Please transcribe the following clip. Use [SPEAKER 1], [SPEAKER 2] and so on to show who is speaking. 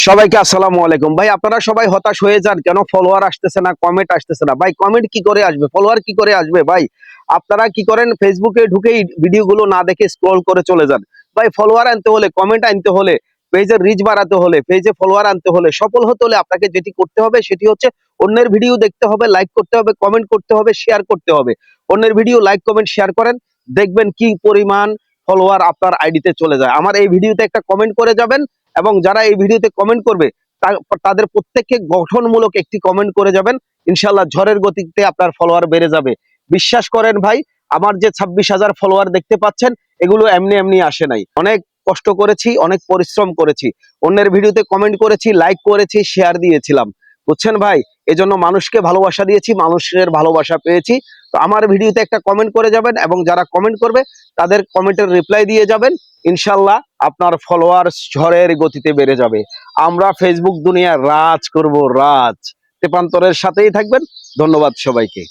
[SPEAKER 1] সবাইকে আসসালামু আলাইকুম। ভাই আপনারা সবাই হতাশ হয়ে যান কেন? ফলোয়ার আসতেছে না, কমেন্ট আসতেছে না। ভাই কমেন্ট কি করে আসবে, ফলোয়ার কি করে আসবে? ভাই আপনারা কি করেন, ফেসবুকে ঢুকেই ভিডিওগুলো না দেখে স্ক্রল করে চলে যান। ভাই ফলোয়ার আনতে হলে, কমেন্ট আনতে হলে, পেজের রিচ বাড়াতে হলে, পেজে ফলোয়ার আনতে হলে, সফল হতে হলে আপনাকে যেটি করতে হবে সেটি হচ্ছে অন্যের ভিডিও দেখতে হবে, লাইক করতে হবে, কমেন্ট করতে হবে, শেয়ার করতে হবে। অন্যের ভিডিও লাইক কমেন্ট শেয়ার করেন, দেখবেন কি পরিমাণ ফলোয়ার আপনার আইডিতে চলে যায়। আমার এই ভিডিওতে একটা কমেন্ট করে যাবেন, এবং যারা এই ভিডিওতে কমেন্ট করবে তাদের প্রত্যেককে গঠনমূলক একটি কমেন্ট করে যাবেন। ইনশাল্লাহ ঝড়ের গতিতে আপনার ফলোয়ার বেড়ে যাবে। বিশ্বাস করেন ভাই, আমার যে 26,000 ফলোয়ার দেখতে পাচ্ছেন, এগুলো এমনি এমনি আসে নাই। অনেক কষ্ট করেছি, অনেক পরিশ্রম করেছি, অন্যের ভিডিওতে কমেন্ট করেছি, লাইক করেছি, শেয়ার দিয়েছিলাম। বুঝছেন ভাই, এজন্য মানুষকে ভালোবাসা দিয়েছি, মানুষের ভালোবাসা পেয়েছি। তো আমার ভিডিওতে একটা কমেন্ট করে যাবেন, এবং যারা কমেন্ট করবে তাদের কমেন্টের রিপ্লাই দিয়ে যাবেন। ইনশাল্লাহ আপনার ফলোয়ার্স ঝড়ের গতিতে বেড়ে যাবে। আমরা ফেসবুক দুনিয়া রাজ করব, রাজ। তেপান্তরের সাথেই থাকবেন। ধন্যবাদ সবাইকে।